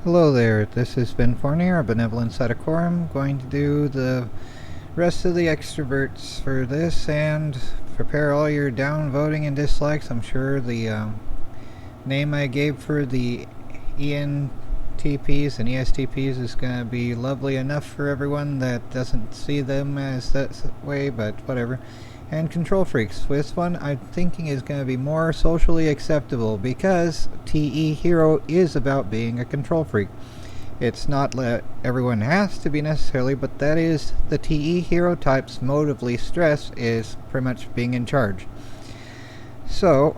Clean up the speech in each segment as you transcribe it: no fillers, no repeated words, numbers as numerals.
Hello there, this has been Fornier, a benevolent Satakorum, going to do the rest of the extroverts for this and prepare all your downvoting and dislikes. I'm sure the name I gave for the ENTPs and ESTPs is going to be lovely enough for everyone that doesn't see them as that way, but whatever. And control freaks. This one I'm thinking is going to be more socially acceptable because TE Hero is about being a control freak. It's not that everyone has to be necessarily, but that is the TE Hero type's mode of least stress is pretty much being in charge. So,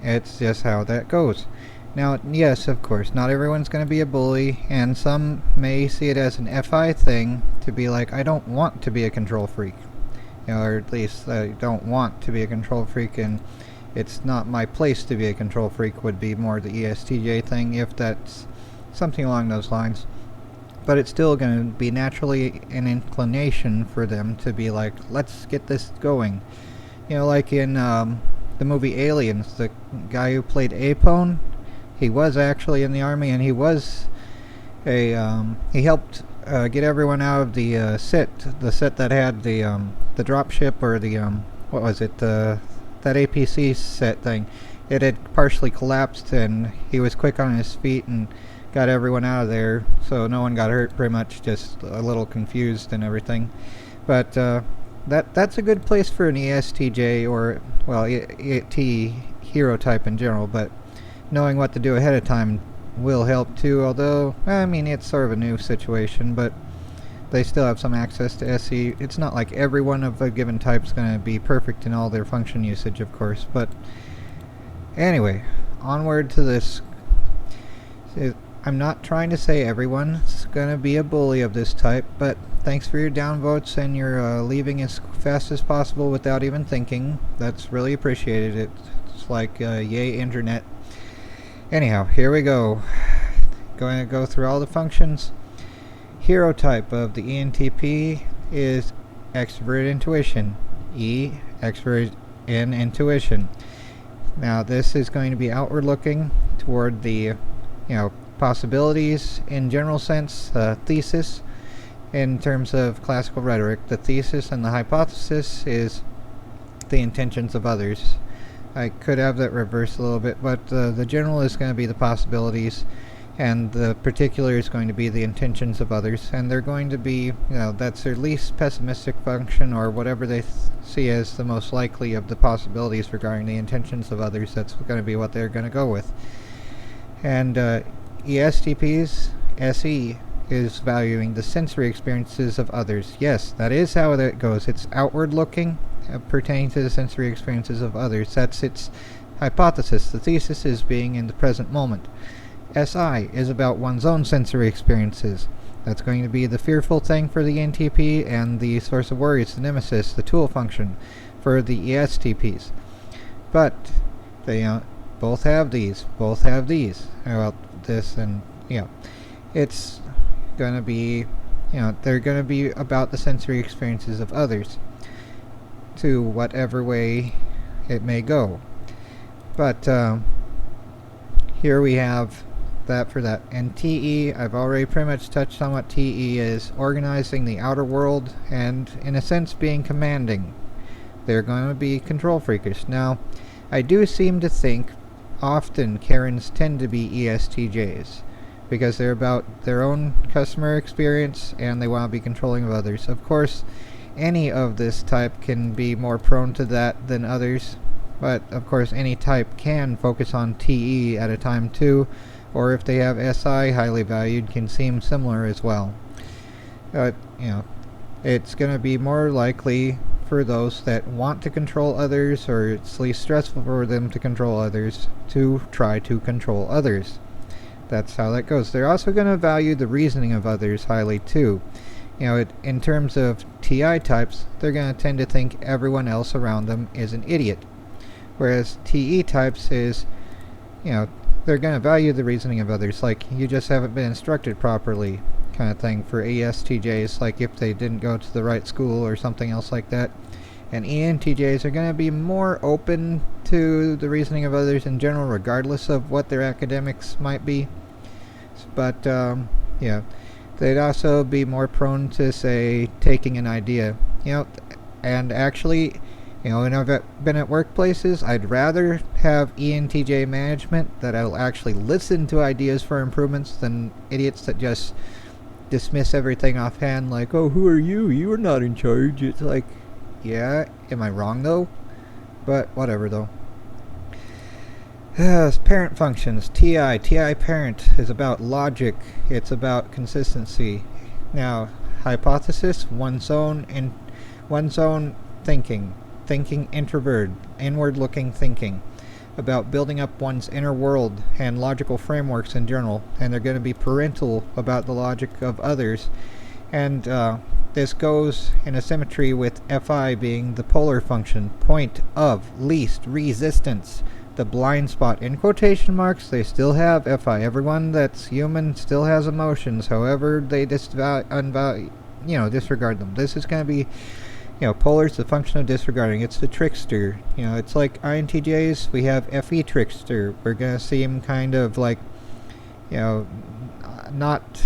it's just how that goes. Now, yes, of course, not everyone's going to be a bully, and some may see it as an FI thing to be like, I don't want to be a control freak. Or at least I don't want to be a control freak, and it's not my place to be a control freak would be more the ESTJ thing, if that's something along those lines. But it's still going to be naturally an inclination for them to be like, let's get this going. Like in the movie Aliens, the guy who played Apone, he was actually in the army, and he was he helped get everyone out of the set that had the drop ship, or the what was it, that APC set thing. It had partially collapsed, and he was quick on his feet and got everyone out of there, so no one got hurt, pretty much, just a little confused and everything. But that's a good place for an ESTJ, or well, T hero type in general, but knowing what to do ahead of time will help too, although, I mean, it's sort of a new situation, but they still have some access to SE. It's not like everyone of a given type is going to be perfect in all their function usage, of course, but anyway, onward to this. I'm not trying to say everyone's going to be a bully of this type, but thanks for your downvotes and your leaving as fast as possible without even thinking. That's really appreciated. It's like, yay, internet. Anyhow, here we go. Going to go through all the functions. Hero type of the ENTP is extrovert intuition. E, extrovert in intuition. Now this is going to be outward looking toward the, possibilities in general sense, thesis. In terms of classical rhetoric, the thesis and the hypothesis is the intentions of others. I could have that reversed a little bit, but the general is going to be the possibilities, and the particular is going to be the intentions of others, and they're going to be, that's their least pessimistic function, or whatever they see as the most likely of the possibilities regarding the intentions of others. That's going to be what they're going to go with. And ESTPs, SE, is valuing the sensory experiences of others. Yes, that is how that goes. It's outward looking, pertaining to the sensory experiences of others. That's its hypothesis. The thesis is being in the present moment. SI is about one's own sensory experiences. That's going to be the fearful thing for the NTP, and the source of worry is the nemesis, the tool function, for the ESTPs. But they both have these. Well, this and, it's going to be, they're going to be about the sensory experiences of others, to whatever way it may go. But here we have that for that. And TE, I've already pretty much touched on what TE is: organizing the outer world and, in a sense, being commanding. They're going to be control freakish. Now, I do seem to think often Karens tend to be ESTJs, because they're about their own customer experience and they want to be controlling of others. Of course, any of this type can be more prone to that than others, but of course any type can focus on TE at a time too, or if they have SI highly valued, can seem similar as well. It's going to be more likely for those that want to control others, or it's least stressful for them to control others, to try to control others. That's how that goes. They're also going to value the reasoning of others highly too. In terms of TI types, they're going to tend to think everyone else around them is an idiot. Whereas TE types is, they're going to value the reasoning of others, like you just haven't been instructed properly kind of thing. For ESTJs, like if they didn't go to the right school or something else like that. And ENTJs are going to be more open to the reasoning of others in general, regardless of what their academics might be. but yeah, they'd also be more prone to, say, taking an idea. And actually, when I've been at workplaces, I'd rather have ENTJ management that will actually listen to ideas for improvements than idiots that just dismiss everything offhand, like, oh, who are you? You are not in charge. It's like, yeah, am I wrong though? But whatever though. Parent functions. TI parent is about logic. It's about consistency. Now, hypothesis, one's own thinking. Thinking inward looking thinking. About building up one's inner world and logical frameworks in general. And they're going to be parental about the logic of others. And this goes in a symmetry with FI being the polar function, point of least resistance. The blind spot. In quotation marks, they still have FI. Everyone that's human still has emotions. However, they disregard them. This is going to be, polar is the function of disregarding. It's the trickster. It's like INTJs. We have FE trickster. We're going to see him kind of like, not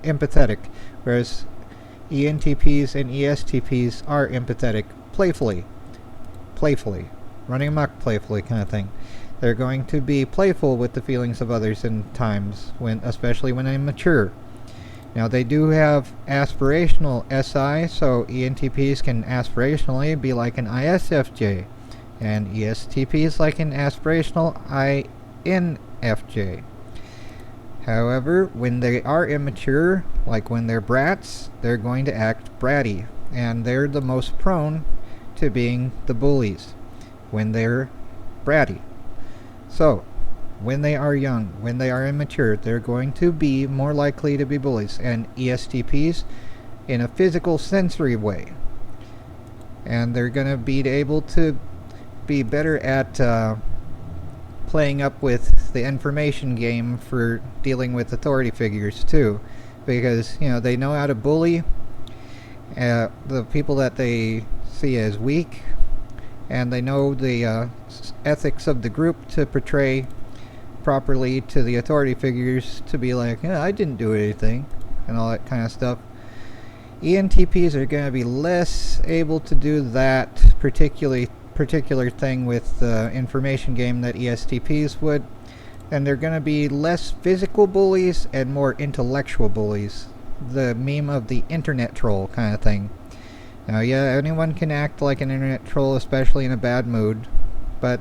empathetic. Whereas ENTPs and ESTPs are empathetic. Playfully. Running amok playfully kind of thing. They're going to be playful with the feelings of others in times, especially when they mature. Now they do have aspirational SI, so ENTPs can aspirationally be like an ISFJ, and ESTPs like an aspirational INFJ. However, when they are immature, like when they're brats, they're going to act bratty, and they're the most prone to being the bullies when they're bratty. So, when they are young, when they are immature, they're going to be more likely to be bullies. And ESTPs in a physical sensory way. And they're going to be able to be better at playing up with the information game for dealing with authority figures too. Because, they know how to bully the people that they see as weak. And they know the ethics of the group to portray properly to the authority figures to be like, yeah, I didn't do anything, and all that kind of stuff. ENTPs are going to be less able to do that particular thing with the information game that ESTPs would, and they're going to be less physical bullies and more intellectual bullies. The meme of the internet troll kind of thing. Now, yeah, anyone can act like an internet troll, especially in a bad mood, but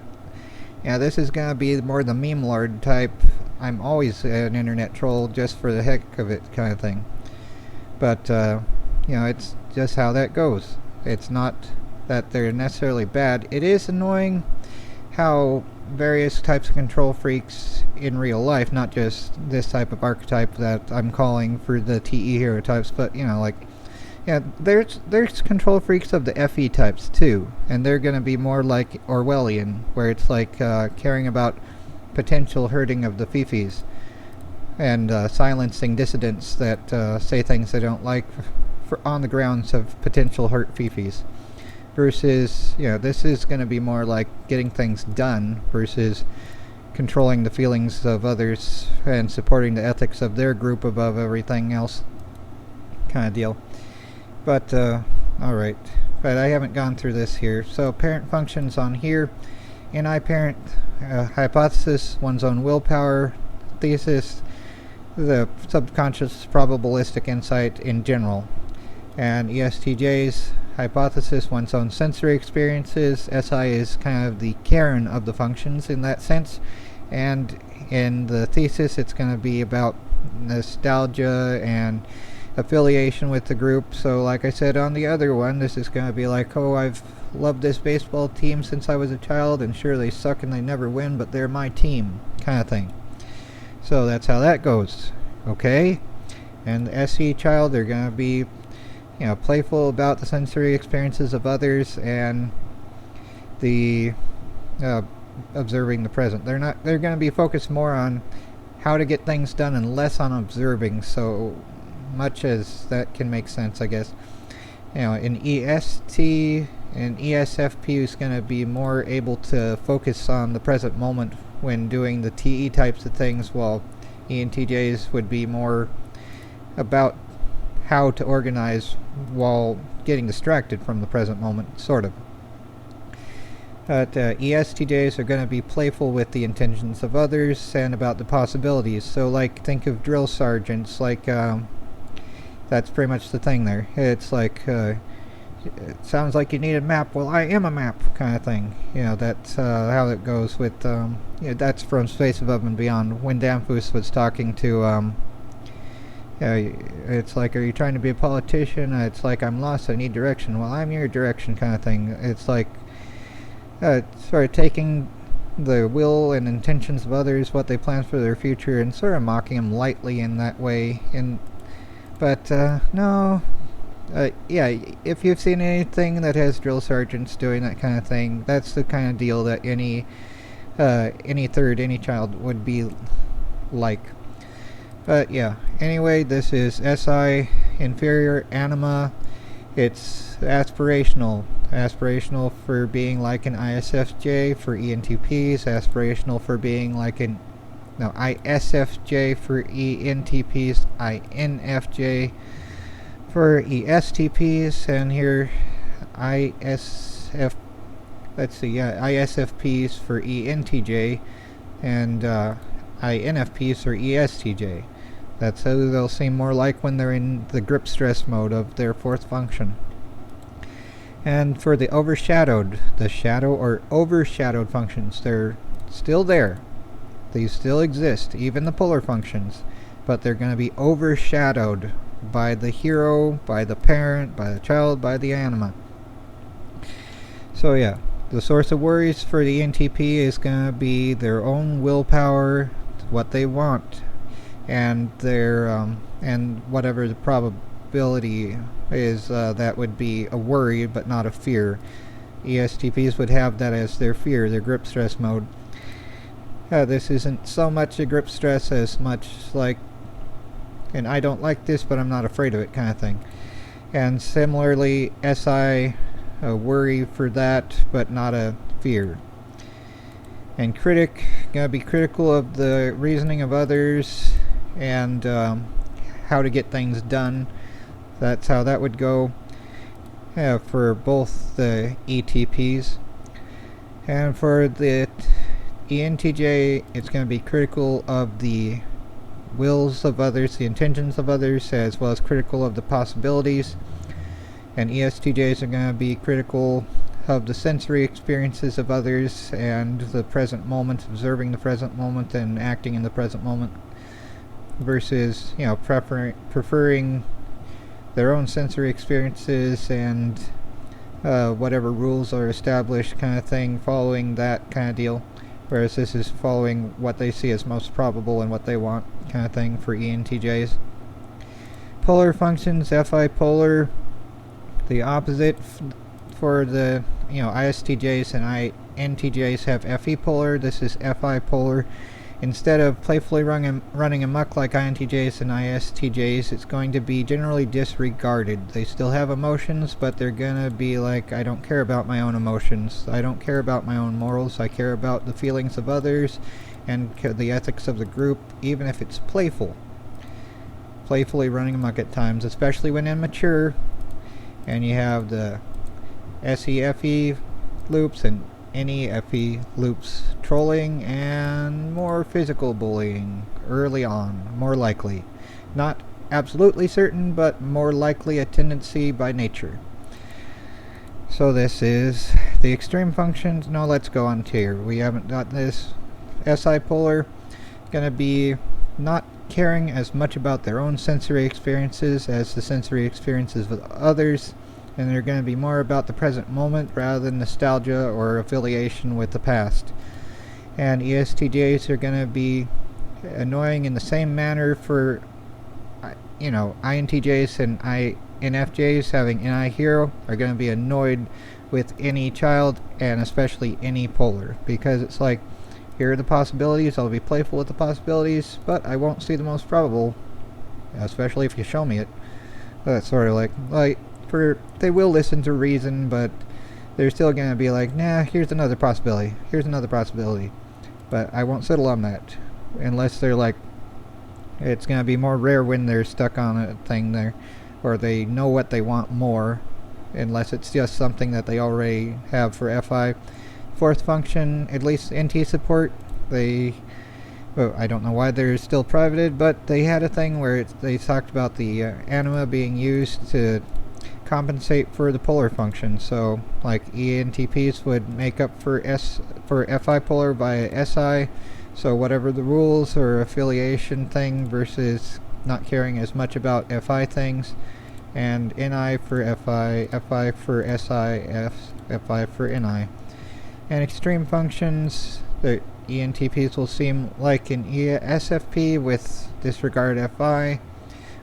this is going to be more the meme lord type, I'm always an internet troll just for the heck of it kind of thing. But, it's just how that goes. It's not that they're necessarily bad. It is annoying how various types of control freaks in real life, not just this type of archetype that I'm calling for the TE hero types, but, there's control freaks of the FE types too, and they're going to be more like Orwellian, where it's like caring about potential hurting of the fifis and silencing dissidents that say things they don't like on the grounds of potential hurt fifis. Versus, this is going to be more like getting things done versus controlling the feelings of others and supporting the ethics of their group above everything else kind of deal. But, alright. But I haven't gone through this here. So, parent functions on here. NI parent, hypothesis, one's own willpower, thesis, the subconscious probabilistic insight in general. And ESTJs, hypothesis, one's own sensory experiences. SI is kind of the Karen of the functions in that sense. And in the thesis, it's going to be about nostalgia and affiliation with the group. So like I said on the other one, this is going to be like, oh, I've loved this baseball team since I was a child, and sure, they suck and they never win, but they're my team kind of thing. So that's how that goes. Okay? And the SE child, they're going to be playful about the sensory experiences of others and the observing the present. They're going to be focused more on how to get things done and less on observing, so much as that can make sense, I guess. In EST and ESFP is going to be more able to focus on the present moment when doing the TE types of things, while ENTJs would be more about how to organize while getting distracted from the present moment, sort of. But ESTJs are going to be playful with the intentions of others and about the possibilities. So, like, think of drill sergeants. Like, that's pretty much the thing there. It's like, it sounds like you need a map. Well, I am a map, kind of thing. That's how it goes with. That's from Space Above and Beyond. When Danfus was talking to. It's like, are you trying to be a politician? It's like, I'm lost. I need direction. Well, I'm your direction, kind of thing. It's like. Sort of taking the will and intentions of others, what they plan for their future, and sort of mocking them lightly in that way. But no, if you've seen anything that has drill sergeants doing that kind of thing, that's the kind of deal that any child would be like. But yeah, anyway, this is SI, inferior anima. It's aspirational for being like an ISFJ for ENTPs, aspirational for being like ISFJ for ENTPs, INFJ for ESTPs, and here ISFPs for ENTJ, and INFPs for ESTJ. That's who they'll seem more like when they're in the grip stress mode of their fourth function. And for the overshadowed, the shadow or overshadowed functions, they're still there. They still exist, even the polar functions, but they're going to be overshadowed by the hero, by the parent, by the child, by the anima. So yeah, the source of worries for the ENTP is going to be their own willpower, what they want, and their and whatever the probability is, that would be a worry but not a fear. ESTPs would have that as their fear, their grip stress mode. This isn't so much a grip stress as much like, and I don't like this but I'm not afraid of it kind of thing. And similarly, SI, a worry for that but not a fear. And critic, gonna be critical of the reasoning of others and how to get things done. That's how that would go for both the ETPs. And for the ENTJ, it's going to be critical of the wills of others, the intentions of others, as well as critical of the possibilities. And ESTJs are going to be critical of the sensory experiences of others and the present moment, observing the present moment and acting in the present moment, versus preferring their own sensory experiences and whatever rules are established kind of thing, following that kind of deal, whereas this is following what they see as most probable and what they want kind of thing for ENTJs. Polar functions, FI polar, the opposite for the ISTJs and INTJs have FE polar. This is FI polar. Instead of playfully running amok like INTJs and ISTJs, it's going to be generally disregarded. They still have emotions, but they're going to be like, I don't care about my own emotions. I don't care about my own morals. I care about the feelings of others and the ethics of the group, even if it's playful. Playfully running amok at times, especially when immature. And you have the SEFE loops and NEFE loops, trolling and more physical bullying early on, more likely. Not absolutely certain, but more likely a tendency by nature. So this is the extreme functions. No, let's go on to here. We haven't got this. SI polar, gonna be not caring as much about their own sensory experiences as the sensory experiences of others, and they're going to be more about the present moment rather than nostalgia or affiliation with the past. And ESTJs are going to be annoying in the same manner for INTJs and INFJs. Having NI hero are going to be annoyed with any child, and especially any polar, because it's like, here are the possibilities, I'll be playful with the possibilities, but I won't see the most probable, especially if you show me it. That's sort of like they will listen to reason, but they're still going to be like, nah, here's another possibility, but I won't settle on that unless they're like It's going to be more rare when they're stuck on a thing there, or they know what they want more, unless it's just something that they already have for FI. Fourth function, at least NT support, I don't know why they're still privated, but they had a thing where they talked about the anima being used to compensate for the polar function. So, like ENTPs would make up for FI polar by SI. So whatever the rules or affiliation thing versus not caring as much about FI things, and NI for FI, FI for SI, FI for NI. And extreme functions, the ENTPs will seem like an SFP with disregard FI.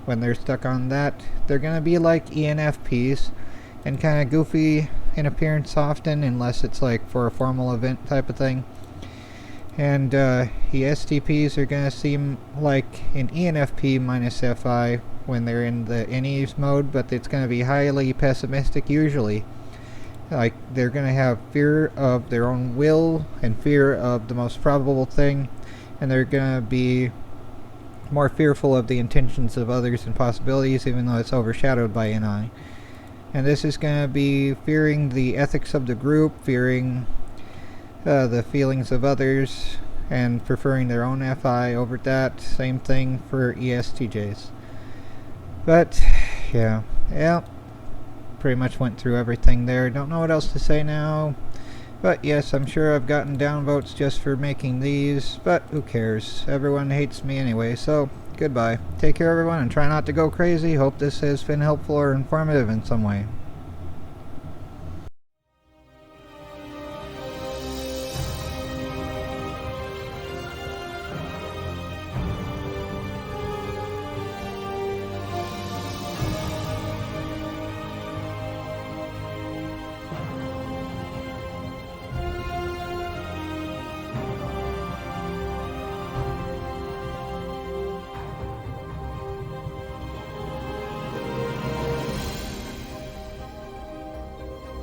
When they're stuck on that, they're going to be like ENFPs and kind of goofy in appearance often, unless it's like for a formal event type of thing. And ExTPs are going to seem like an ENFP minus FI when they're in the NEs mode, but it's going to be highly pessimistic usually. Like, they're going to have fear of their own will and fear of the most probable thing, and they're going to be more fearful of the intentions of others and possibilities, even though it's overshadowed by NI. And this is going to be fearing the ethics of the group, fearing the feelings of others, and preferring their own FI over that. Same thing for ExTJs. But yeah, pretty much went through everything there. Don't know what else to say now. But yes, I'm sure I've gotten downvotes just for making these, but who cares? Everyone hates me anyway, so goodbye. Take care everyone, and try not to go crazy. Hope this has been helpful or informative in some way.